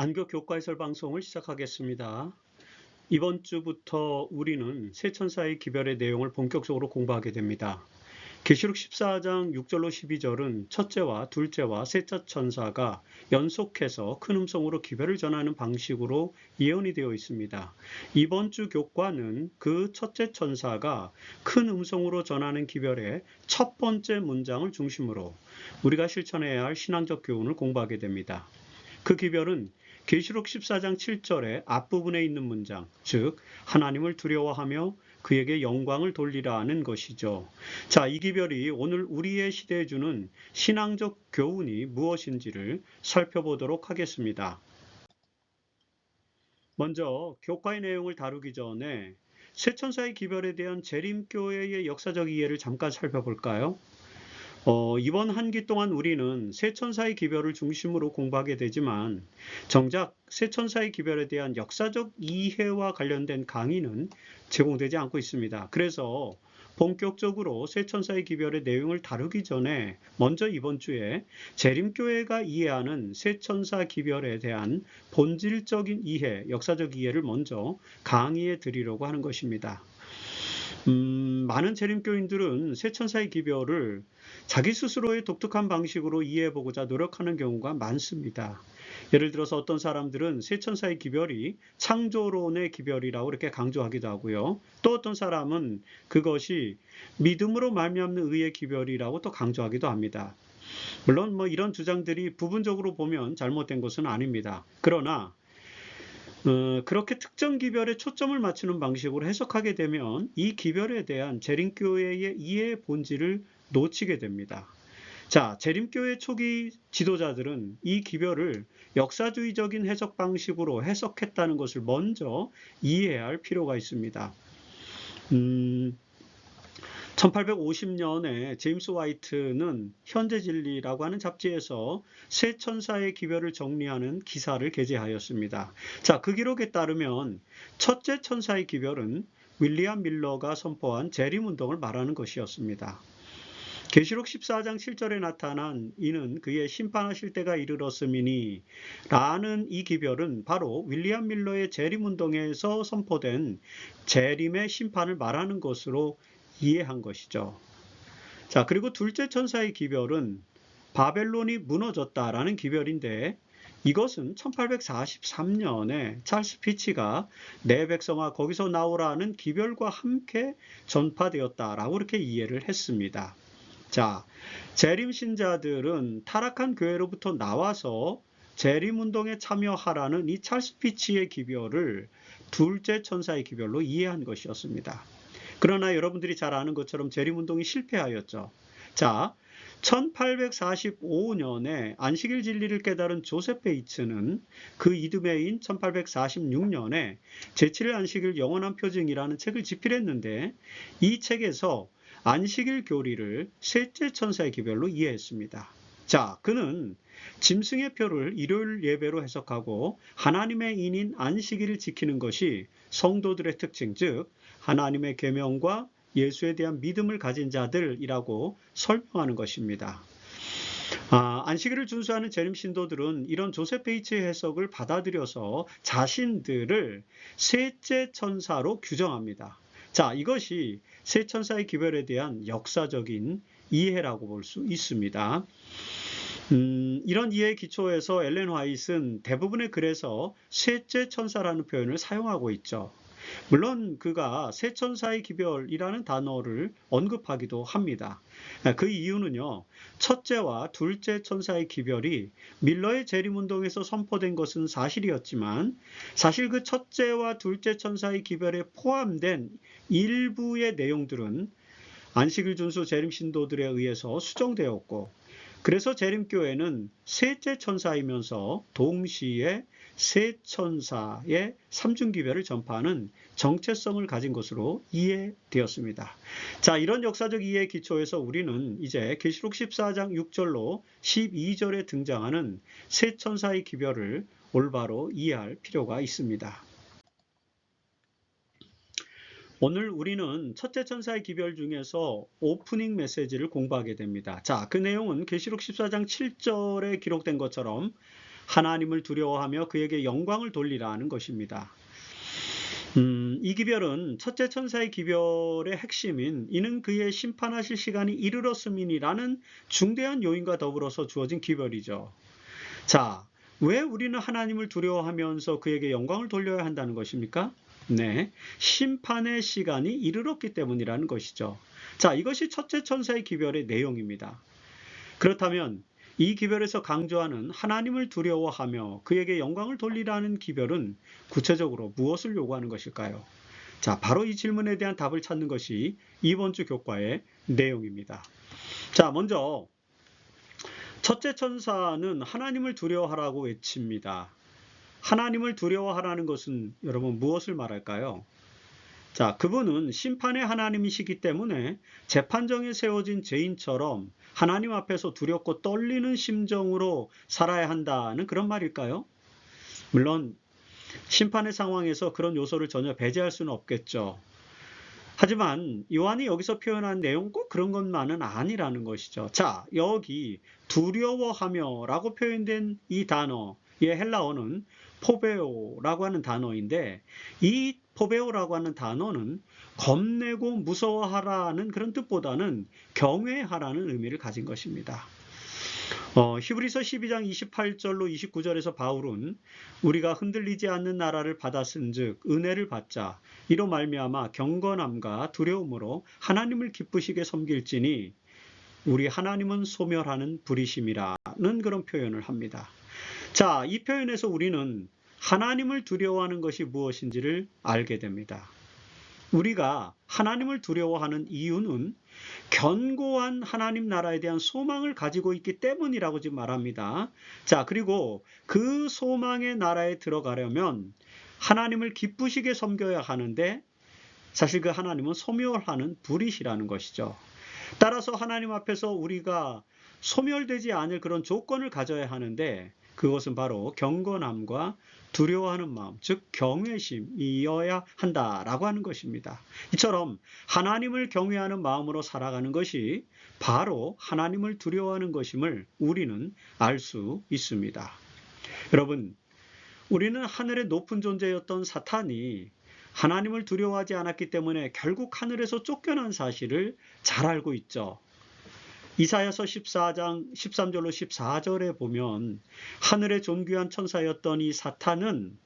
안교 교과해설 방송을 시작하겠습니다. 이번 주부터 우리는 세 천사의 기별의 내용을 본격적으로 공부하게 됩니다. 계시록 14장 6절로 12절은 첫째와 둘째와 셋째 천사가 연속해서 큰 음성으로 기별을 전하는 방식으로 예언이 되어 있습니다. 이번 주 교과는 그 첫째 천사가 큰 음성으로 전하는 기별의 첫 번째 문장을 중심으로 우리가 실천해야 할 신앙적 교훈을 공부하게 됩니다. 그 기별은 계시록 14장 7절의 앞부분에 있는 문장, 즉 하나님을 두려워하며 그에게 영광을 돌리라는 것이죠. 자, 이 기별이 오늘 우리의 시대에 주는 신앙적 교훈이 무엇인지를 살펴보도록 하겠습니다. 먼저 교과의 내용을 다루기 전에 세 천사의 기별에 대한 재림교회의 역사적 이해를 잠깐 살펴볼까요? 이번 한 기 동안 우리는 세 천사의 기별을 중심으로 공부하게 되지만 정작 세 천사의 기별에 대한 역사적 이해와 관련된 강의는 제공되지 않고 있습니다. 그래서 본격적으로 세 천사의 기별의 내용을 다루기 전에 먼저 이번 주에 재림교회가 이해하는 세 천사 기별에 대한 본질적인 이해, 역사적 이해를 먼저 강의해 드리려고 하는 것입니다. 많은 재림교인들은 세 천사의 기별을 자기 스스로의 독특한 방식으로 이해해보고자 노력하는 경우가 많습니다. 예를 들어서 어떤 사람들은 세 천사의 기별이 창조론의 기별이라고 이렇게 강조하기도 하고요. 또 어떤 사람은 그것이 믿음으로 말미암는 의의 기별이라고 또 강조하기도 합니다. 물론 이런 주장들이 부분적으로 보면 잘못된 것은 아닙니다. 그러나 그렇게 특정 기별에 초점을 맞추는 방식으로 해석하게 되면 이 기별에 대한 재림교회의 이해의 본질을 놓치게 됩니다. 자, 재림교회 초기 지도자들은 이 기별을 역사주의적인 해석 방식으로 해석했다는 것을 먼저 이해해야 할 필요가 있습니다. 1850년에 제임스 화이트는 현재진리라고 하는 잡지에서 세 천사의 기별을 정리하는 기사를 게재하였습니다. 자, 그 기록에 따르면 첫째 천사의 기별은 윌리엄 밀러가 선포한 재림운동을 말하는 것이었습니다. 계시록 14장 7절에 나타난 이는 그의 심판하실 때가 이르렀음이니 라는 이 기별은 바로 윌리엄 밀러의 재림운동에서 선포된 재림의 심판을 말하는 것으로 이해한 것이죠. 자, 그리고 둘째 천사의 기별은 바벨론이 무너졌다라는 기별인데 이것은 1843년에 찰스 피치가 내 백성아 거기서 나오라는 기별과 함께 전파되었다라고 이렇게 이해를 했습니다. 자, 재림 신자들은 타락한 교회로부터 나와서 재림운동에 참여하라는 이 찰스 피치의 기별을 둘째 천사의 기별로 이해한 것이었습니다. 그러나 여러분들이 잘 아는 것처럼 재림운동이 실패하였죠. 자, 1845년에 안식일 진리를 깨달은 조셉 베이츠는 그 이듬해인 1846년에 제7일 안식일 영원한 표징이라는 책을 집필했는데 이 책에서 안식일 교리를 셋째 천사의 기별로 이해했습니다. 자, 그는 짐승의 표를 일요일 예배로 해석하고 하나님의 인인 안식일을 지키는 것이 성도들의 특징, 즉 하나님의 계명과 예수에 대한 믿음을 가진 자들이라고 설명하는 것입니다. 안식일을 준수하는 재림 신도들은 이런 조셉 베이츠의 해석을 받아들여서 자신들을 셋째 천사로 규정합니다. 자, 이것이 세 천사의 기별에 대한 역사적인 이해라고 볼 수 있습니다. 이런 이해의 기초에서 엘렌 화이트는 대부분의 글에서 셋째 천사라는 표현을 사용하고 있죠. 물론 그가 세 천사의 기별이라는 단어를 언급하기도 합니다. 그 이유는요, 첫째와 둘째 천사의 기별이 밀러의 재림운동에서 선포된 것은 사실이었지만 사실 그 첫째와 둘째 천사의 기별에 포함된 일부의 내용들은 안식일 준수 재림 신도들에 의해서 수정되었고 그래서 재림교회는 셋째 천사이면서 동시에 세 천사의 삼중기별을 전파하는 정체성을 가진 것으로 이해되었습니다. 자, 이런 역사적 이해의 기초에서 우리는 이제 계시록 14장 6절로 12절에 등장하는 세 천사의 기별을 올바로 이해할 필요가 있습니다. 오늘 우리는 첫째 천사의 기별 중에서 오프닝 메시지를 공부하게 됩니다. 자, 그 내용은 계시록 14장 7절에 기록된 것처럼 하나님을 두려워하며 그에게 영광을 돌리라는 것입니다. 이 기별은 첫째 천사의 기별의 핵심인 이는 그의 심판하실 시간이 이르렀음이니라는 중대한 요인과 더불어서 주어진 기별이죠. 자, 왜 우리는 하나님을 두려워하면서 그에게 영광을 돌려야 한다는 것입니까? 네, 심판의 시간이 이르렀기 때문이라는 것이죠. 자, 이것이 첫째 천사의 기별의 내용입니다. 그렇다면 이 기별에서 강조하는 하나님을 두려워하며 그에게 영광을 돌리라는 기별은 구체적으로 무엇을 요구하는 것일까요? 자, 바로 이 질문에 대한 답을 찾는 것이 이번 주 교과의 내용입니다. 자, 먼저 첫째 천사는 하나님을 두려워하라고 외칩니다. 하나님을 두려워하라는 것은 여러분 무엇을 말할까요? 자, 그분은 심판의 하나님이시기 때문에 재판정에 세워진 죄인처럼 하나님 앞에서 두렵고 떨리는 심정으로 살아야 한다는 그런 말일까요? 물론 심판의 상황에서 그런 요소를 전혀 배제할 수는 없겠죠. 하지만 요한이 여기서 표현한 내용 꼭 그런 것만은 아니라는 것이죠. 자, 여기 두려워하며 라고 표현된 이 단어의 헬라어는 포베오라고 하는 단어인데, 이 포베오라고 하는 단어는 겁내고 무서워하라는 그런 뜻보다는 경외하라는 의미를 가진 것입니다. 히브리서 12장 28절로 29절에서 바울은 우리가 흔들리지 않는 나라를 받았은즉 은혜를 받자 이로 말미암아 경건함과 두려움으로 하나님을 기쁘시게 섬길지니 우리 하나님은 소멸하는 불이심이라는 그런 표현을 합니다. 자, 이 표현에서 우리는 하나님을 두려워하는 것이 무엇인지를 알게 됩니다. 우리가 하나님을 두려워하는 이유는 견고한 하나님 나라에 대한 소망을 가지고 있기 때문이라고 지금 말합니다. 자, 그리고 그 소망의 나라에 들어가려면 하나님을 기쁘시게 섬겨야 하는데 사실 그 하나님은 소멸하는 불이시라는 것이죠. 따라서 하나님 앞에서 우리가 소멸되지 않을 그런 조건을 가져야 하는데 그것은 바로 경건함과 두려워하는 마음, 즉 경외심이어야 한다라고 하는 것입니다. 이처럼 하나님을 경외하는 마음으로 살아가는 것이 바로 하나님을 두려워하는 것임을 우리는 알 수 있습니다. 여러분, 우리는 하늘의 높은 존재였던 사탄이 하나님을 두려워하지 않았기 때문에 결국 하늘에서 쫓겨난 사실을 잘 알고 있죠. 이사야서 14장 13절로 14절에 보면 하늘의 존귀한 천사였던 이 사탄은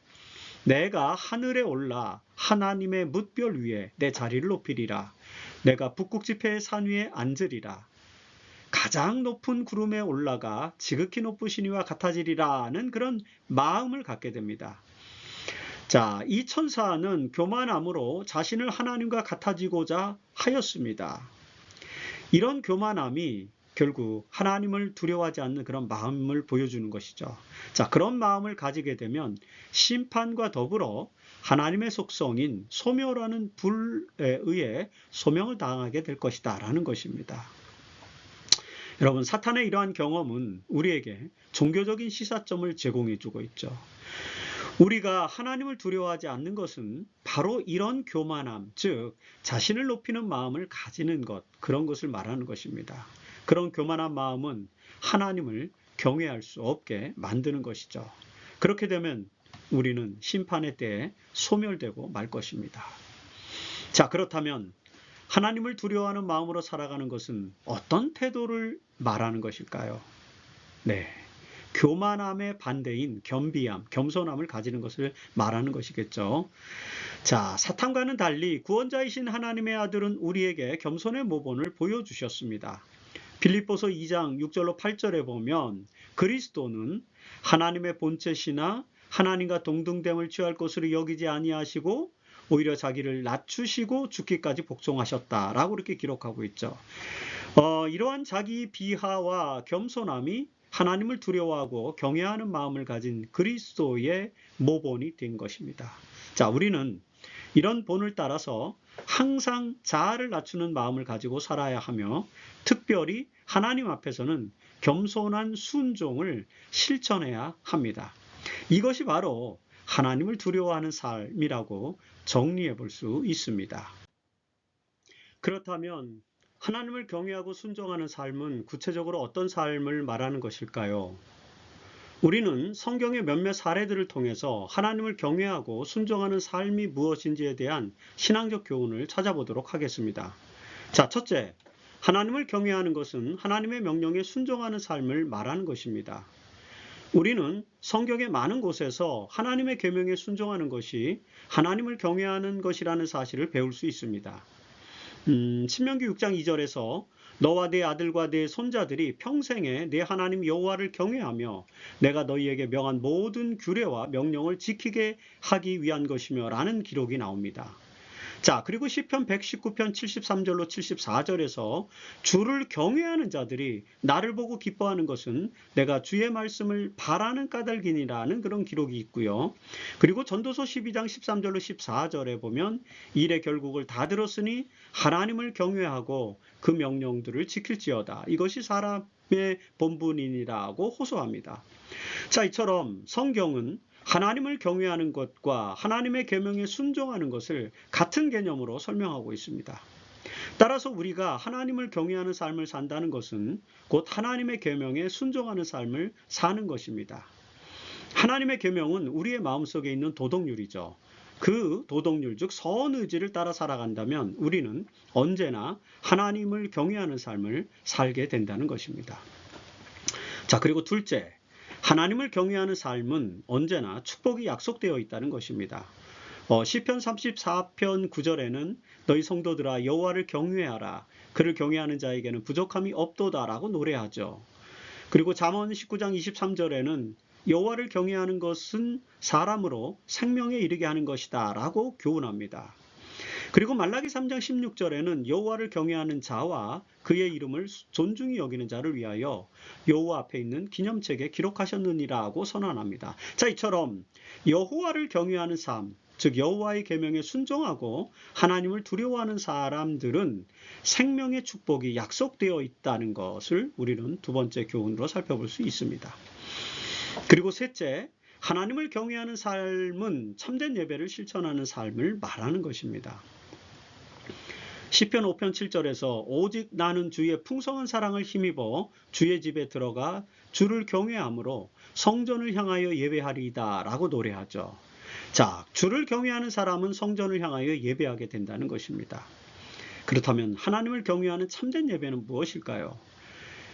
내가 하늘에 올라 하나님의 뭇별 위에 내 자리를 높이리라. 내가 북극지폐의 산 위에 앉으리라. 가장 높은 구름에 올라가 지극히 높으신 이와 같아지리라는 그런 마음을 갖게 됩니다. 자, 이 천사는 교만함으로 자신을 하나님과 같아지고자 하였습니다. 이런 교만함이 결국 하나님을 두려워하지 않는 그런 마음을 보여주는 것이죠. 자, 그런 마음을 가지게 되면 심판과 더불어 하나님의 속성인 소멸하는 불에 의해 소명을 당하게 될 것이다 라는 것입니다. 여러분, 사탄의 이러한 경험은 우리에게 종교적인 시사점을 제공해 주고 있죠. 우리가 하나님을 두려워하지 않는 것은 바로 이런 교만함, 즉 자신을 높이는 마음을 가지는 것, 그런 것을 말하는 것입니다. 그런 교만한 마음은 하나님을 경외할 수 없게 만드는 것이죠. 그렇게 되면 우리는 심판의 때에 소멸되고 말 것입니다. 자, 그렇다면 하나님을 두려워하는 마음으로 살아가는 것은 어떤 태도를 말하는 것일까요? 네. 교만함의 반대인 겸비함, 겸손함을 가지는 것을 말하는 것이겠죠. 자, 사탄과는 달리 구원자이신 하나님의 아들은 우리에게 겸손의 모본을 보여주셨습니다. 빌립보서 2장 6절로 8절에 보면 그리스도는 하나님의 본체시나 하나님과 동등됨을 취할 것으로 여기지 아니하시고 오히려 자기를 낮추시고 죽기까지 복종하셨다라고 이렇게 기록하고 있죠. 이러한 자기 비하와 겸손함이 하나님을 두려워하고 경외하는 마음을 가진 그리스도의 모본이 된 것입니다. 자, 우리는 이런 본을 따라서 항상 자아를 낮추는 마음을 가지고 살아야 하며 특별히 하나님 앞에서는 겸손한 순종을 실천해야 합니다. 이것이 바로 하나님을 두려워하는 삶이라고 정리해 볼 수 있습니다. 그렇다면 하나님을 경외하고 순종하는 삶은 구체적으로 어떤 삶을 말하는 것일까요? 우리는 성경의 몇몇 사례들을 통해서 하나님을 경외하고 순종하는 삶이 무엇인지에 대한 신앙적 교훈을 찾아보도록 하겠습니다. 자, 첫째, 하나님을 경외하는 것은 하나님의 명령에 순종하는 삶을 말하는 것입니다. 우리는 성경의 많은 곳에서 하나님의 계명에 순종하는 것이 하나님을 경외하는 것이라는 사실을 배울 수 있습니다. 신명기 6장 2절에서 너와 네 아들과 네 손자들이 평생에 네 하나님 여호와를 경외하며 내가 너희에게 명한 모든 규례와 명령을 지키게 하기 위한 것이며 라는 기록이 나옵니다. 자, 그리고 시편 119편 73절로 74절에서 주를 경외하는 자들이 나를 보고 기뻐하는 것은 내가 주의 말씀을 바라는 까닭이니라는 그런 기록이 있고요. 그리고 전도서 12장 13절로 14절에 보면 일의 결국을 다 들었으니 하나님을 경외하고 그 명령들을 지킬지어다. 이것이 사람의 본분이니라고 호소합니다. 자, 이처럼 성경은 하나님을 경외하는 것과 하나님의 계명에 순종하는 것을 같은 개념으로 설명하고 있습니다. 따라서 우리가 하나님을 경외하는 삶을 산다는 것은 곧 하나님의 계명에 순종하는 삶을 사는 것입니다. 하나님의 계명은 우리의 마음속에 있는 도덕률이죠. 그 도덕률, 즉 선의지를 따라 살아간다면 우리는 언제나 하나님을 경외하는 삶을 살게 된다는 것입니다. 자, 그리고 둘째, 하나님을 경외하는 삶은 언제나 축복이 약속되어 있다는 것입니다. 시편 34편 9절에는 너희 성도들아 여호와를 경외하라. 그를 경외하는 자에게는 부족함이 없도다라고 노래하죠. 그리고 잠언 19장 23절에는 여호와를 경외하는 것은 사람으로 생명에 이르게 하는 것이다 라고 교훈합니다. 그리고 말라기 3장 16절에는 여호와를 경외하는 자와 그의 이름을 존중히 여기는 자를 위하여 여호와 앞에 있는 기념책에 기록하셨느니라고 선언합니다. 자, 이처럼 여호와를 경외하는 삶, 즉 여호와의 계명에 순종하고 하나님을 두려워하는 사람들은 생명의 축복이 약속되어 있다는 것을 우리는 두 번째 교훈으로 살펴볼 수 있습니다. 그리고 셋째, 하나님을 경외하는 삶은 참된 예배를 실천하는 삶을 말하는 것입니다. 시편 5편 7절에서 오직 나는 주의 풍성한 사랑을 힘입어 주의 집에 들어가 주를 경외함으로 성전을 향하여 예배하리이다 라고 노래하죠. 자, 주를 경외하는 사람은 성전을 향하여 예배하게 된다는 것입니다. 그렇다면 하나님을 경외하는 참된 예배는 무엇일까요?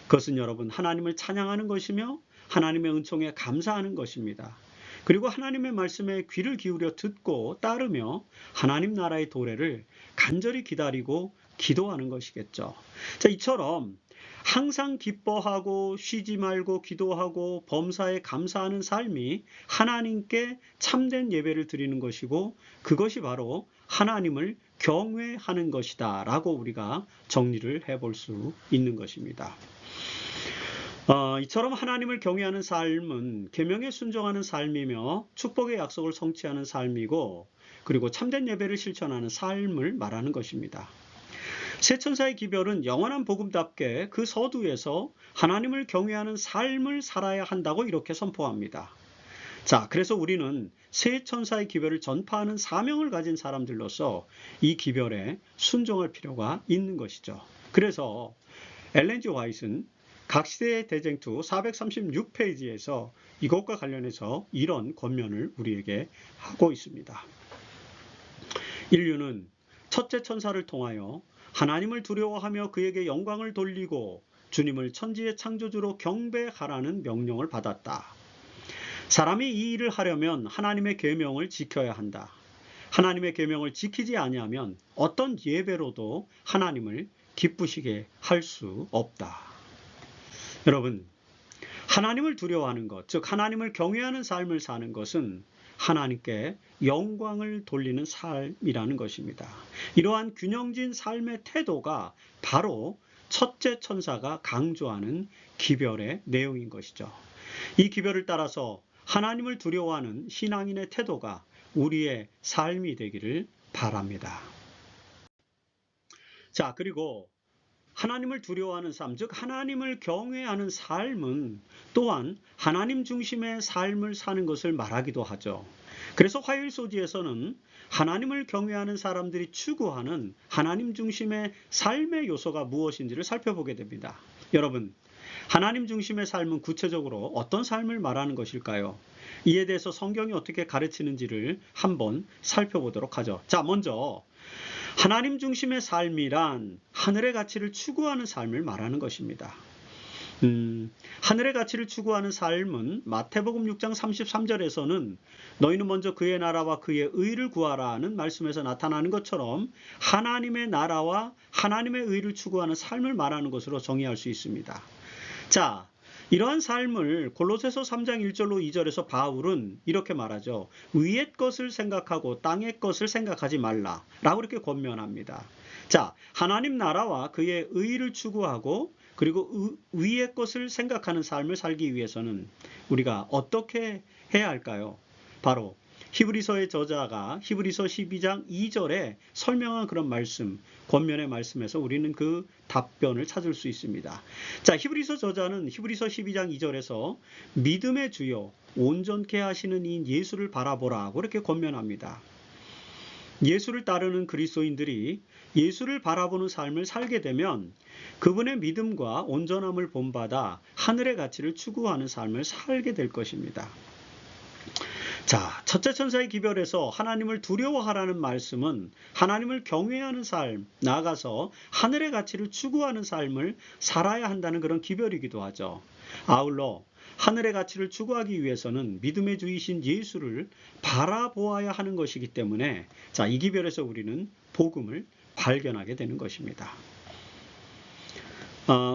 그것은 여러분 하나님을 찬양하는 것이며 하나님의 은총에 감사하는 것입니다. 그리고 하나님의 말씀에 귀를 기울여 듣고 따르며 하나님 나라의 도래를 간절히 기다리고 기도하는 것이겠죠. 자, 이처럼 항상 기뻐하고 쉬지 말고 기도하고 범사에 감사하는 삶이 하나님께 참된 예배를 드리는 것이고 그것이 바로 하나님을 경외하는 것이다 라고 우리가 정리를 해볼 수 있는 것입니다. 이처럼 하나님을 경외하는 삶은 계명에 순종하는 삶이며 축복의 약속을 성취하는 삶이고 그리고 참된 예배를 실천하는 삶을 말하는 것입니다. 세 천사의 기별은 영원한 복음답게 그 서두에서 하나님을 경외하는 삶을 살아야 한다고 이렇게 선포합니다. 자, 그래서 우리는 세 천사의 기별을 전파하는 사명을 가진 사람들로서 이 기별에 순종할 필요가 있는 것이죠. 그래서 엘렌 G 화이트는 각 시대의 대쟁투 436페이지에서 이것과 관련해서 이런 권면을 우리에게 하고 있습니다. 인류는 첫째 천사를 통하여 하나님을 두려워하며 그에게 영광을 돌리고 주님을 천지의 창조주로 경배하라는 명령을 받았다. 사람이 이 일을 하려면 하나님의 계명을 지켜야 한다. 하나님의 계명을 지키지 아니하면 어떤 예배로도 하나님을 기쁘시게 할 수 없다. 여러분, 하나님을 두려워하는 것, 즉 하나님을 경외하는 삶을 사는 것은 하나님께 영광을 돌리는 삶이라는 것입니다. 이러한 균형진 삶의 태도가 바로 첫째 천사가 강조하는 기별의 내용인 것이죠. 이 기별을 따라서 하나님을 두려워하는 신앙인의 태도가 우리의 삶이 되기를 바랍니다. 자, 그리고 하나님을 두려워하는 삶, 즉 하나님을 경외하는 삶은 또한 하나님 중심의 삶을 사는 것을 말하기도 하죠. 그래서 화요일 소지에서는 하나님을 경외하는 사람들이 추구하는 하나님 중심의 삶의 요소가 무엇인지를 살펴보게 됩니다. 여러분, 하나님 중심의 삶은 구체적으로 어떤 삶을 말하는 것일까요? 이에 대해서 성경이 어떻게 가르치는지를 한번 살펴보도록 하죠. 자, 먼저 하나님 중심의 삶이란 하늘의 가치를 추구하는 삶을 말하는 것입니다. 하늘의 가치를 추구하는 삶은 마태복음 6장 33절에서는 너희는 먼저 그의 나라와 그의 의를 구하라는 말씀에서 나타나는 것처럼 하나님의 나라와 하나님의 의를 추구하는 삶을 말하는 것으로 정의할 수 있습니다. 자, 이러한 삶을 골로새서 3장 1절로 2절에서 바울은 이렇게 말하죠. 위의 것을 생각하고 땅의 것을 생각하지 말라 라고 이렇게 권면합니다. 자, 하나님 나라와 그의 의를 추구하고 그리고 위의 것을 생각하는 삶을 살기 위해서는 우리가 어떻게 해야 할까요? 바로 히브리서의 저자가 히브리서 12장 2절에 설명한 그런 말씀, 권면의 말씀에서 우리는 그 답변을 찾을 수 있습니다. 자, 히브리서 저자는 히브리서 12장 2절에서 믿음의 주요 온전케 하시는 이인 예수를 바라보라고 이렇게 권면합니다. 예수를 따르는 그리스도인들이 예수를 바라보는 삶을 살게 되면 그분의 믿음과 온전함을 본받아 하늘의 가치를 추구하는 삶을 살게 될 것입니다. 자, 첫째 천사의 기별에서 하나님을 두려워하라는 말씀은 하나님을 경외하는 삶, 나아가서 하늘의 가치를 추구하는 삶을 살아야 한다는 그런 기별이기도 하죠. 아울러 하늘의 가치를 추구하기 위해서는 믿음의 주이신 예수를 바라보아야 하는 것이기 때문에 자, 이 기별에서 우리는 복음을 발견하게 되는 것입니다.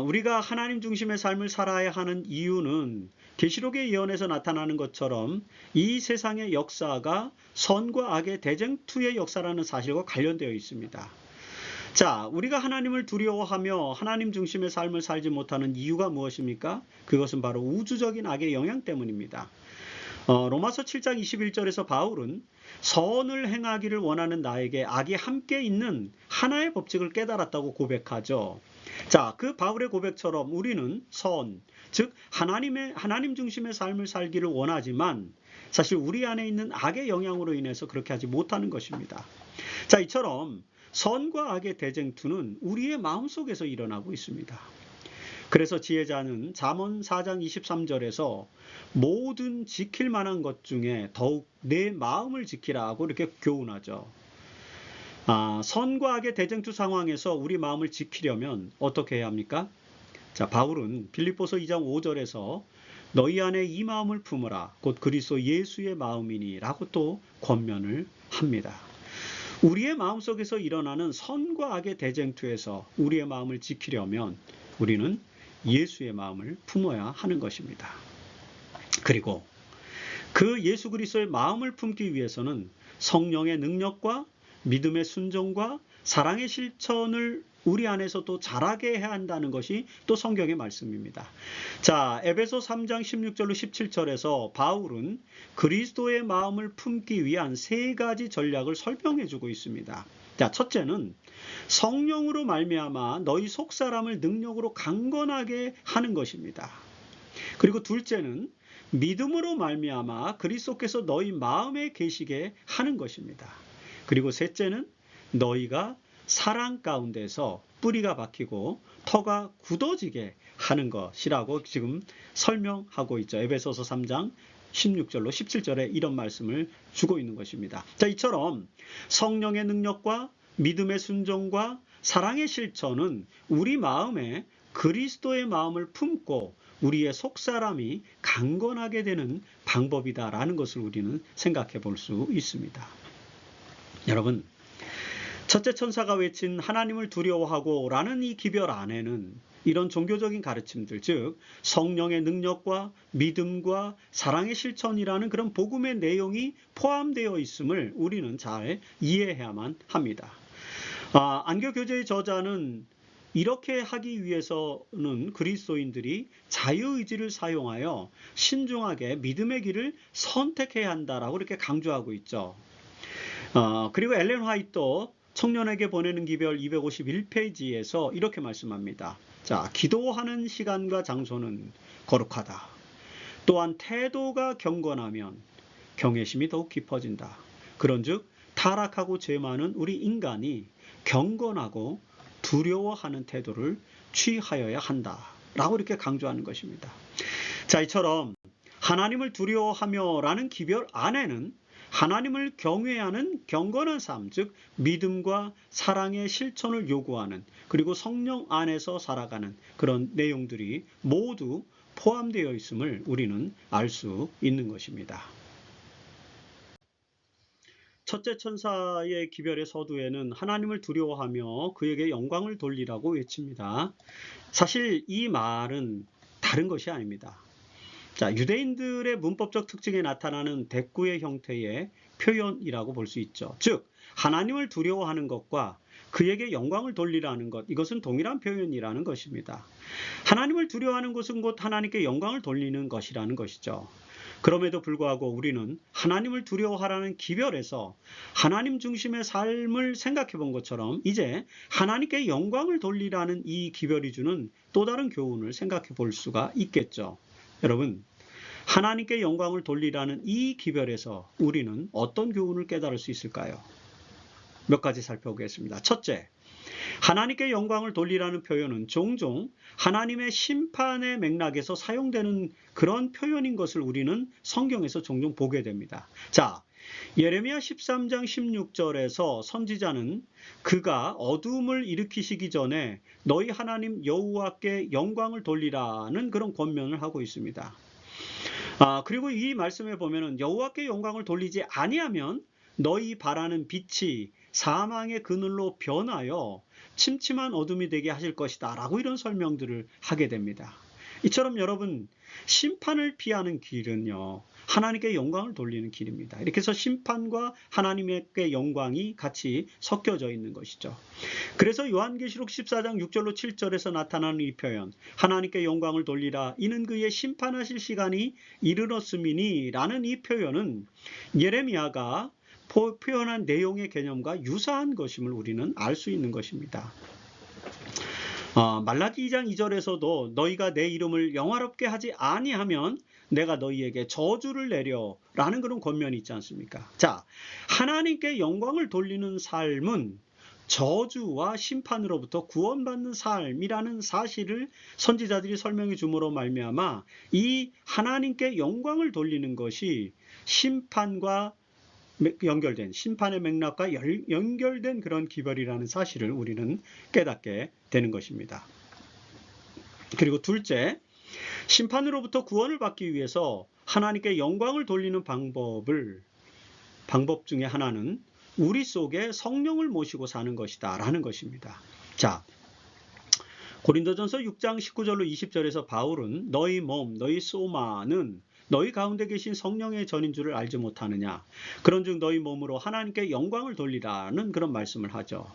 우리가 하나님 중심의 삶을 살아야 하는 이유는 계시록의 예언에서 나타나는 것처럼 이 세상의 역사가 선과 악의 대쟁투의 역사라는 사실과 관련되어 있습니다. 자, 우리가 하나님을 두려워하며 하나님 중심의 삶을 살지 못하는 이유가 무엇입니까? 그것은 바로 우주적인 악의 영향 때문입니다. 로마서 7장 21절에서 바울은 선을 행하기를 원하는 나에게 악이 함께 있는 하나의 법칙을 깨달았다고 고백하죠. 자, 그 바울의 고백처럼 우리는 선, 즉 하나님 중심의 삶을 살기를 원하지만 사실 우리 안에 있는 악의 영향으로 인해서 그렇게 하지 못하는 것입니다. 자, 이처럼 선과 악의 대쟁투는 우리의 마음속에서 일어나고 있습니다. 그래서 지혜자는 잠언 4장 23절에서 모든 지킬 만한 것 중에 더욱 내 마음을 지키라고 이렇게 교훈하죠. 선과 악의 대쟁투 상황에서 우리 마음을 지키려면 어떻게 해야 합니까? 자, 바울은 빌립보서 2장 5절에서 너희 안에 이 마음을 품으라 곧 그리스도 예수의 마음이니 라고 또 권면을 합니다. 우리의 마음속에서 일어나는 선과 악의 대쟁투에서 우리의 마음을 지키려면 우리는 예수의 마음을 품어야 하는 것입니다. 그리고 그 예수 그리스도의 마음을 품기 위해서는 성령의 능력과 믿음의 순종과 사랑의 실천을 우리 안에서 또 자라게 해야 한다는 것이 또 성경의 말씀입니다. 자, 에베소 3장 16절로 17절에서 바울은 그리스도의 마음을 품기 위한 세 가지 전략을 설명해 주고 있습니다. 자, 첫째는 성령으로 말미암아 너희 속사람을 능력으로 강건하게 하는 것입니다. 그리고 둘째는 믿음으로 말미암아 그리스도께서 너희 마음에 계시게 하는 것입니다. 그리고 셋째는 너희가 사랑 가운데서 뿌리가 박히고 터가 굳어지게 하는 것이라고 지금 설명하고 있죠. 에베소서 3장 16절로 17절에 이런 말씀을 주고 있는 것입니다. 자, 이처럼 성령의 능력과 믿음의 순종과 사랑의 실천은 우리 마음에 그리스도의 마음을 품고 우리의 속사람이 강건하게 되는 방법이다라는 것을 우리는 생각해 볼 수 있습니다. 여러분, 첫째 천사가 외친 하나님을 두려워하고 라는 이 기별 안에는 이런 종교적인 가르침들, 즉 성령의 능력과 믿음과 사랑의 실천이라는 그런 복음의 내용이 포함되어 있음을 우리는 잘 이해해야만 합니다. 안교교제의 저자는 이렇게 하기 위해서는 그리스도인들이 자유의지를 사용하여 신중하게 믿음의 길을 선택해야 한다라고 이렇게 강조하고 있죠. 그리고 엘렌 화이트도 청년에게 보내는 기별 251페이지에서 이렇게 말씀합니다. 자, 기도하는 시간과 장소는 거룩하다. 또한 태도가 경건하면 경외심이 더욱 깊어진다. 그런즉 타락하고 죄 많은 우리 인간이 경건하고 두려워하는 태도를 취하여야 한다. 라고 이렇게 강조하는 것입니다. 자, 이처럼 하나님을 두려워하며 라는 기별 안에는 하나님을 경외하는 경건한 삶, 즉 믿음과 사랑의 실천을 요구하는, 그리고 성령 안에서 살아가는 그런 내용들이 모두 포함되어 있음을 우리는 알 수 있는 것입니다. 첫째 천사의 기별의 서두에는 하나님을 두려워하며 그에게 영광을 돌리라고 외칩니다. 사실 이 말은 다른 것이 아닙니다. 자, 유대인들의 문법적 특징에 나타나는 대꾸의 형태의 표현이라고 볼 수 있죠. 즉, 하나님을 두려워하는 것과 그에게 영광을 돌리라는 것, 이것은 동일한 표현이라는 것입니다. 하나님을 두려워하는 것은 곧 하나님께 영광을 돌리는 것이라는 것이죠. 그럼에도 불구하고 우리는 하나님을 두려워하라는 기별에서 하나님 중심의 삶을 생각해 본 것처럼 이제 하나님께 영광을 돌리라는 이 기별이 주는 또 다른 교훈을 생각해 볼 수가 있겠죠. 여러분, 하나님께 영광을 돌리라는 이 기별에서 우리는 어떤 교훈을 깨달을 수 있을까요? 몇 가지 살펴보겠습니다. 첫째, 하나님께 영광을 돌리라는 표현은 종종 하나님의 심판의 맥락에서 사용되는 그런 표현인 것을 우리는 성경에서 종종 보게 됩니다. 자, 예레미야 13장 16절에서 선지자는 그가 어둠을 일으키시기 전에 너희 하나님 여호와께 영광을 돌리라는 그런 권면을 하고 있습니다. 그리고 이 말씀에 보면은 여호와께 영광을 돌리지 아니하면 너희 바라는 빛이 사망의 그늘로 변하여 침침한 어둠이 되게 하실 것이다 라고 이런 설명들을 하게 됩니다. 이처럼 여러분, 심판을 피하는 길은요, 하나님께 영광을 돌리는 길입니다. 이렇게 해서 심판과 하나님께 영광이 같이 섞여져 있는 것이죠. 그래서 요한계시록 14장 6절로 7절에서 나타나는 이 표현, 하나님께 영광을 돌리라 이는 그의 심판하실 시간이 이르렀음이니 라는 이 표현은 예레미야가 표현한 내용의 개념과 유사한 것임을 우리는 알 수 있는 것입니다. 말라기 2장 2절에서도 너희가 내 이름을 영화롭게 하지 아니하면 내가 너희에게 저주를 내려 라는 그런 권면이 있지 않습니까? 자, 하나님께 영광을 돌리는 삶은 저주와 심판으로부터 구원받는 삶이라는 사실을 선지자들이 설명해 줌으로 말미암아 이 하나님께 영광을 돌리는 것이 심판과 연결된, 심판의 맥락과 연결된 그런 기별이라는 사실을 우리는 깨닫게 되는 것입니다. 그리고 둘째, 심판으로부터 구원을 받기 위해서 하나님께 영광을 돌리는 방법 중에 하나는 우리 속에 성령을 모시고 사는 것이다 라는 것입니다. 자, 고린도전서 6장 19절로 20절에서 바울은 너희 몸, 너희 소마는 너희 가운데 계신 성령의 전인 줄을 알지 못하느냐. 그런즉 너희 몸으로 하나님께 영광을 돌리라는 그런 말씀을 하죠.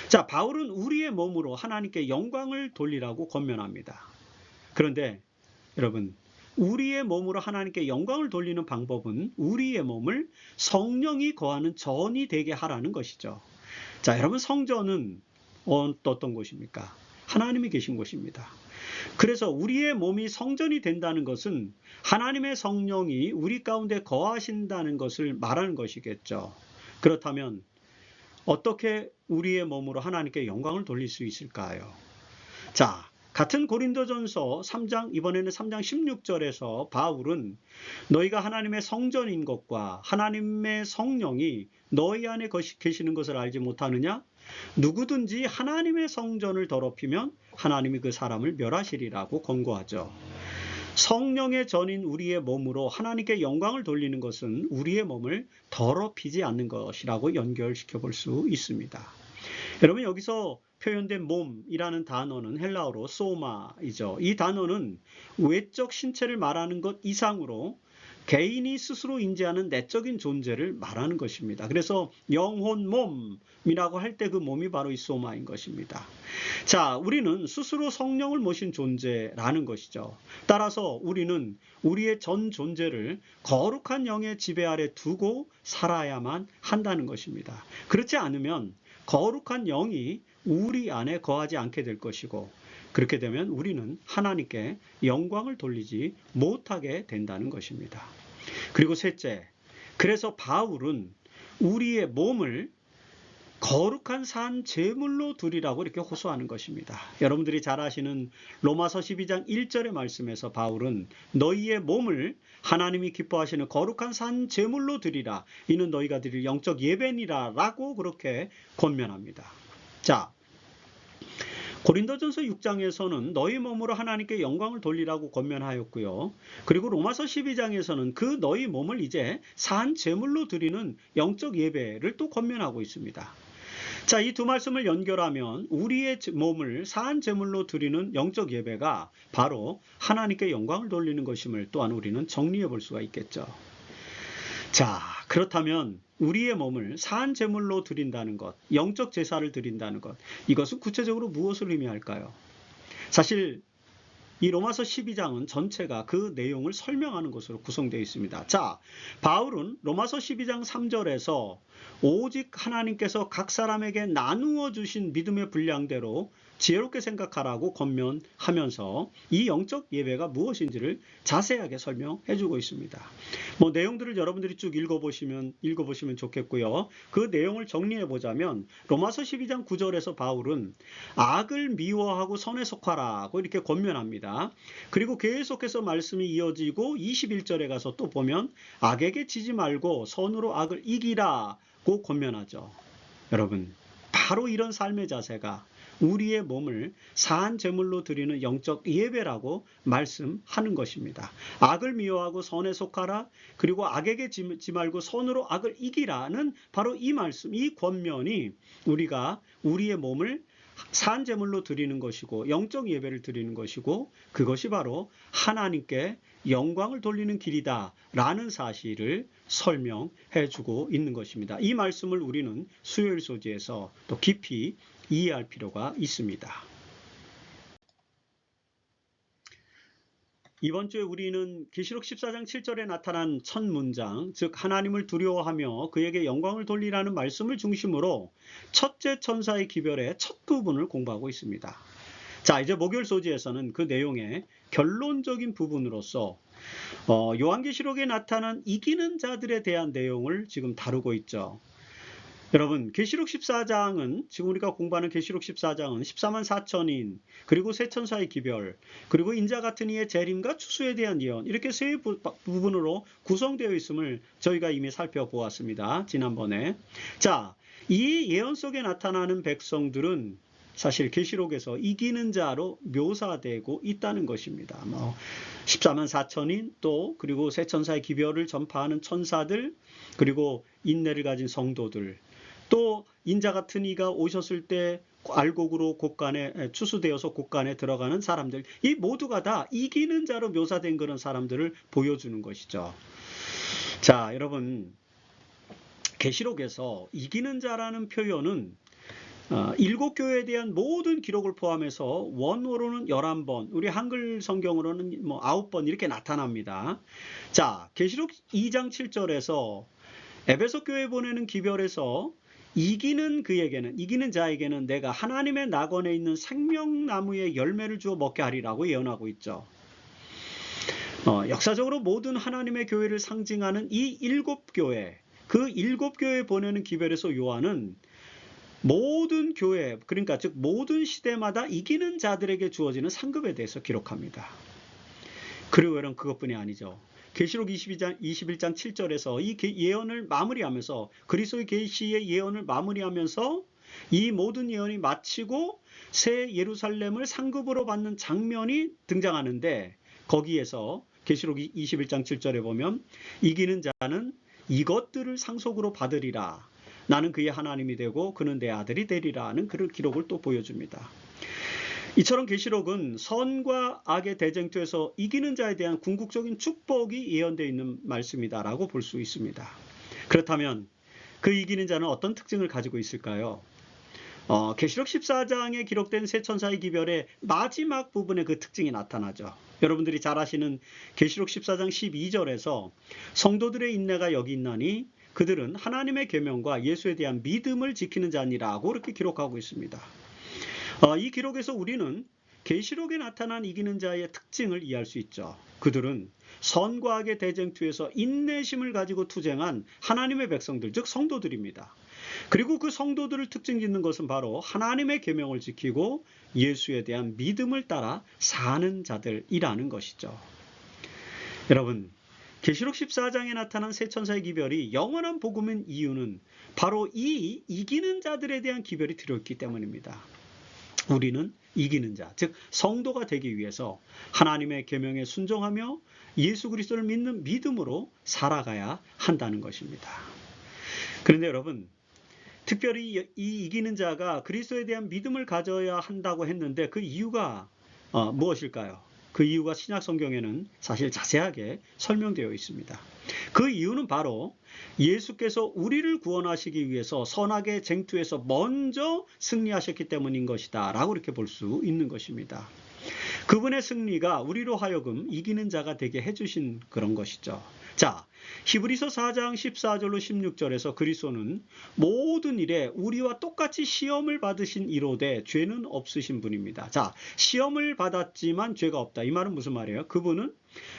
자, 바울은 우리의 몸으로 하나님께 영광을 돌리라고 권면합니다. 그런데 여러분, 우리의 몸으로 하나님께 영광을 돌리는 방법은 우리의 몸을 성령이 거하는 전이 되게 하라는 것이죠. 자, 여러분, 성전은 어떤 곳입니까? 하나님이 계신 곳입니다. 그래서 우리의 몸이 성전이 된다는 것은 하나님의 성령이 우리 가운데 거하신다는 것을 말하는 것이겠죠. 그렇다면 어떻게 우리의 몸으로 하나님께 영광을 돌릴 수 있을까요? 자, 같은 고린도전서 3장, 이번에는 3장 16절에서 바울은 너희가 하나님의 성전인 것과 하나님의 성령이 너희 안에 계시는 것을 알지 못하느냐? 누구든지 하나님의 성전을 더럽히면 하나님이 그 사람을 멸하시리라고 권고하죠. 성령의 전인 우리의 몸으로 하나님께 영광을 돌리는 것은 우리의 몸을 더럽히지 않는 것이라고 연결시켜 볼 수 있습니다. 여러분, 여기서 표현된 몸이라는 단어는 헬라어로 소마이죠. 이 단어는 외적 신체를 말하는 것 이상으로 개인이 스스로 인지하는 내적인 존재를 말하는 것입니다. 그래서 영혼 몸이라고 할 때 그 몸이 바로 이 소마인 것입니다. 자, 우리는 스스로 성령을 모신 존재라는 것이죠. 따라서 우리는 우리의 전 존재를 거룩한 영의 지배 아래 두고 살아야만 한다는 것입니다. 그렇지 않으면 거룩한 영이 우리 안에 거하지 않게 될 것이고, 그렇게 되면 우리는 하나님께 영광을 돌리지 못하게 된다는 것입니다. 그리고 셋째, 그래서 바울은 우리의 몸을 거룩한 산 제물로 드리라고 이렇게 호소하는 것입니다. 여러분들이 잘 아시는 로마서 12장 1절의 말씀에서 바울은 너희의 몸을 하나님이 기뻐하시는 거룩한 산 제물로 드리라. 이는 너희가 드릴 영적 예배니라 라고 그렇게 권면합니다. 자, 고린도전서 6장에서는 너희 몸으로 하나님께 영광을 돌리라고 권면하였고요. 그리고 로마서 12장에서는 그 너희 몸을 이제 산 제물로 드리는 영적 예배를 또 권면하고 있습니다. 자, 이 두 말씀을 연결하면 우리의 몸을 산 제물로 드리는 영적 예배가 바로 하나님께 영광을 돌리는 것임을 또한 우리는 정리해 볼 수가 있겠죠. 자, 그렇다면 우리의 몸을 산 제물로 드린다는 것, 영적 제사를 드린다는 것, 이것은 구체적으로 무엇을 의미할까요? 사실 이 로마서 12장은 전체가 그 내용을 설명하는 것으로 구성되어 있습니다. 자, 바울은 로마서 12장 3절에서 오직 하나님께서 각 사람에게 나누어 주신 믿음의 분량대로 지혜롭게 생각하라고 권면하면서 이 영적 예배가 무엇인지를 자세하게 설명해 주고 있습니다. 내용들을 여러분들이 쭉 읽어보시면 좋겠고요. 그 내용을 정리해 보자면 로마서 12장 9절에서 바울은 악을 미워하고 선에 속하라고 이렇게 권면합니다. 그리고 계속해서 말씀이 이어지고 21절에 가서 또 보면 악에게 지지 말고 선으로 악을 이기라고 권면하죠. 여러분, 바로 이런 삶의 자세가 우리의 몸을 산 제물로 드리는 영적 예배라고 말씀하는 것입니다. 악을 미워하고 선에 속하라, 그리고 악에게 지지 말고 선으로 악을 이기라는 바로 이 말씀, 이 권면이 우리가 우리의 몸을 산 제물로 드리는 것이고 영적 예배를 드리는 것이고 그것이 바로 하나님께 영광을 돌리는 길이다 라는 사실을 설명해 주고 있는 것입니다. 이 말씀을 우리는 수요일 소지에서 또 깊이 이해할 필요가 있습니다. 이번 주에 우리는 계시록 14장 7절에 나타난 첫 문장, 즉 하나님을 두려워하며 그에게 영광을 돌리라는 말씀을 중심으로 첫째 천사의 기별의 첫 부분을 공부하고 있습니다. 자, 이제 목요일 소지에서는 그 내용의 결론적인 부분으로서 요한계시록에 나타난 이기는 자들에 대한 내용을 지금 다루고 있죠. 여러분, 계시록 14장은 지금 우리가 공부하는 계시록 14장은 14만 4천인, 그리고 세 천사의 기별, 그리고 인자 같은 이의 재림과 추수에 대한 예언, 이렇게 세 부분으로 구성되어 있음을 저희가 이미 살펴보았습니다. 지난번에. 자, 이 예언 속에 나타나는 백성들은 사실 계시록에서 이기는 자로 묘사되고 있다는 것입니다. 14만 4천인, 또 그리고 세 천사의 기별을 전파하는 천사들, 그리고 인내를 가진 성도들, 또 인자 같은 이가 오셨을 때 알곡으로 곳간에 추수되어서 곳간에 들어가는 사람들, 이 모두가 다 이기는 자로 묘사된 그런 사람들을 보여주는 것이죠. 자, 여러분, 계시록에서 이기는 자라는 표현은 7교회에 대한 모든 기록을 포함해서 원어로는 11번, 우리 한글 성경으로는 9번 이렇게 나타납니다. 자, 계시록 2장 7절에서 에베소 교회에 보내는 기별에서 이기는 자에게는 내가 하나님의 낙원에 있는 생명나무의 열매를 주어 먹게 하리라고 예언하고 있죠. 역사적으로 모든 하나님의 교회를 상징하는 이 7교회, 그 7교회에 보내는 기별에서 요한은 모든 교회, 그러니까 즉 모든 시대마다 이기는 자들에게 주어지는 상급에 대해서 기록합니다. 그리고 여러분, 그것뿐이 아니죠. 계시록 21장 7절에서 이 예언을 마무리하면서, 그리스도의 계시의 예언을 마무리하면서 이 모든 예언이 마치고 새 예루살렘을 상급으로 받는 장면이 등장하는데, 거기에서 계시록 21장 7절에 보면 이기는 자는 이것들을 상속으로 받으리라. 나는 그의 하나님이 되고 그는 내 아들이 되리라는 그런 기록을 또 보여줍니다. 이처럼 계시록은 선과 악의 대쟁투에서 이기는 자에 대한 궁극적인 축복이 예언되어 있는 말씀이다라고 볼 수 있습니다. 그렇다면 그 이기는 자는 어떤 특징을 가지고 있을까요? 계시록 14장에 기록된 세 천사의 기별의 마지막 부분에 그 특징이 나타나죠. 여러분들이 잘 아시는 계시록 14장 12절에서 성도들의 인내가 여기 있나니 그들은 하나님의 계명과 예수에 대한 믿음을 지키는 자니라고 이렇게 기록하고 있습니다. 이 기록에서 우리는 계시록에 나타난 이기는 자의 특징을 이해할 수 있죠. 그들은 선과 악의 대쟁투에서 인내심을 가지고 투쟁한 하나님의 백성들, 즉 성도들입니다. 그리고 그 성도들을 특징 짓는 것은 바로 하나님의 계명을 지키고 예수에 대한 믿음을 따라 사는 자들이라는 것이죠. 여러분, 계시록 14장에 나타난 세 천사의 기별이 영원한 복음인 이유는 바로 이 이기는 자들에 대한 기별이 들어있기 때문입니다. 우리는 이기는 자, 즉 성도가 되기 위해서 하나님의 계명에 순종하며 예수 그리스도를 믿는 믿음으로 살아가야 한다는 것입니다. 그런데 여러분, 특별히 이 이기는 자가 그리스도에 대한 믿음을 가져야 한다고 했는데 그 이유가 무엇일까요? 그 이유가 신약 성경에는 사실 자세하게 설명되어 있습니다. 그 이유는 바로 예수께서 우리를 구원하시기 위해서 선악의 쟁투에서 먼저 승리하셨기 때문인 것이다 라고 이렇게 볼 수 있는 것입니다. 그분의 승리가 우리로 하여금 이기는 자가 되게 해주신 그런 것이죠. 자, 히브리서 4장 14절로 16절에서 그리스도는 모든 일에 우리와 똑같이 시험을 받으신 이로되 죄는 없으신 분입니다. 자, 시험을 받았지만 죄가 없다. 이 말은 무슨 말이에요? 그분은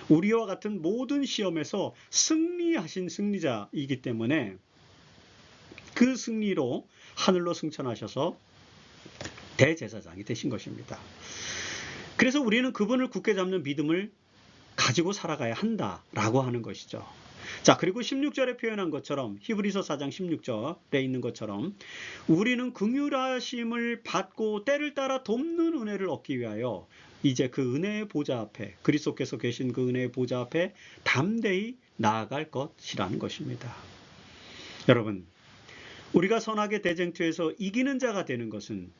우리와 같은 모든 시험에서 승리하신 승리자이기 때문에 그 승리로 하늘로 승천하셔서 대제사장이 되신 것입니다. 그래서 우리는 그분을 굳게 잡는 믿음을 가지고 살아가야 한다라고 하는 것이죠. 자, 그리고 16절에 표현한 것처럼 히브리서 4장 16절에 있는 것처럼 우리는 긍휼하심을 받고 때를 따라 돕는 은혜를 얻기 위하여 이제 그 은혜의 보좌 앞에 그리스도께서 계신 그 은혜의 보좌 앞에 담대히 나아갈 것이라는 것입니다. 여러분, 우리가 선악의 대쟁투에서 이기는 자가 되는 것은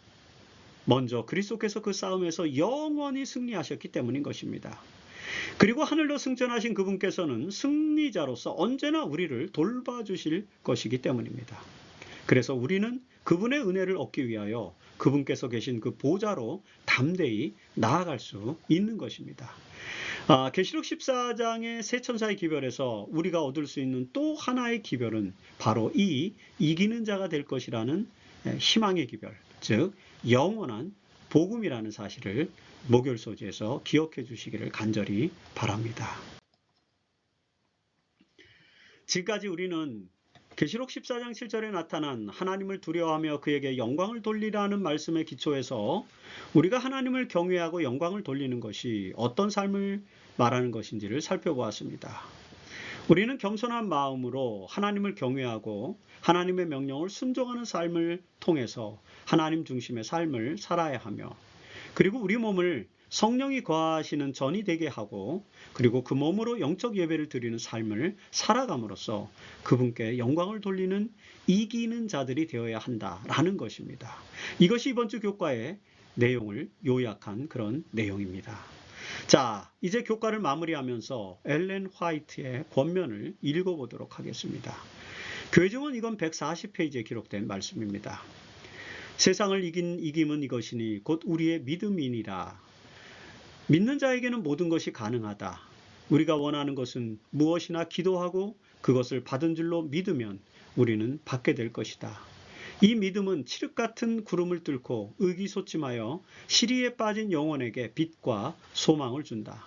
먼저 그리스도께서 그 싸움에서 영원히 승리하셨기 때문인 것입니다. 그리고 하늘로 승천하신 그분께서는 승리자로서 언제나 우리를 돌봐주실 것이기 때문입니다. 그래서 우리는 그분의 은혜를 얻기 위하여 그분께서 계신 그 보좌로 담대히 나아갈 수 있는 것입니다. 계시록 14장의 세 천사의 기별에서 우리가 얻을 수 있는 또 하나의 기별은 바로 이 이기는 자가 될 것이라는 희망의 기별, 즉 영원한 복음이라는 사실을 목요일 소지에서 기억해 주시기를 간절히 바랍니다. 지금까지 우리는 계시록 14장 7절에 나타난 하나님을 두려워하며 그에게 영광을 돌리라는 말씀의 기초에서 우리가 하나님을 경외하고 영광을 돌리는 것이 어떤 삶을 말하는 것인지를 살펴보았습니다. 우리는 겸손한 마음으로 하나님을 경외하고 하나님의 명령을 순종하는 삶을 통해서 하나님 중심의 삶을 살아야 하며, 그리고 우리 몸을 성령이 거하시는 전이 되게 하고, 그리고 그 몸으로 영적 예배를 드리는 삶을 살아감으로써 그분께 영광을 돌리는 이기는 자들이 되어야 한다라는 것입니다. 이것이 이번 주 교과의 내용을 요약한 그런 내용입니다. 자, 이제 교과를 마무리하면서 엘렌 화이트의 권면을 읽어보도록 하겠습니다. 교회증언 이건 140페이지에 기록된 말씀입니다. 세상을 이긴 이김은 이것이니 곧 우리의 믿음이니라. 믿는 자에게는 모든 것이 가능하다. 우리가 원하는 것은 무엇이나 기도하고 그것을 받은 줄로 믿으면 우리는 받게 될 것이다. 이 믿음은 칠흑 같은 구름을 뚫고 의기소침하여 시리에 빠진 영혼에게 빛과 소망을 준다.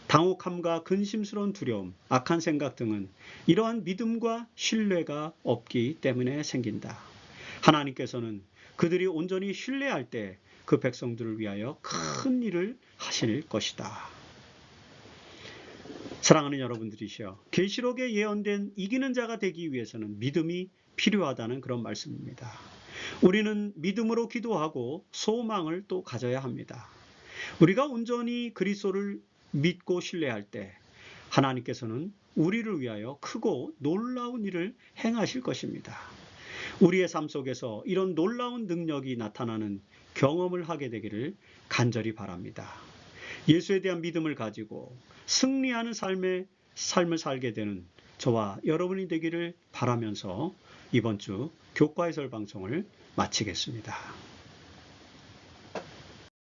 당혹함과 근심스러운 두려움, 악한 생각 등은 이러한 믿음과 신뢰가 없기 때문에 생긴다. 하나님께서는 그들이 온전히 신뢰할 때 그 백성들을 위하여 큰 일을 하실 것이다. 사랑하는 여러분들이시여, 계시록에 예언된 이기는 자가 되기 위해서는 믿음이 필요하다는 그런 말씀입니다. 우리는 믿음으로 기도하고 소망을 또 가져야 합니다. 우리가 온전히 그리스도를 믿고 신뢰할 때 하나님께서는 우리를 위하여 크고 놀라운 일을 행하실 것입니다. 우리의 삶 속에서 이런 놀라운 능력이 나타나는 경험을 하게 되기를 간절히 바랍니다. 예수에 대한 믿음을 가지고 승리하는 삶을 살게 되는 저와 여러분이 되기를 바라면서 이번 주 교과해설 방송을 마치겠습니다.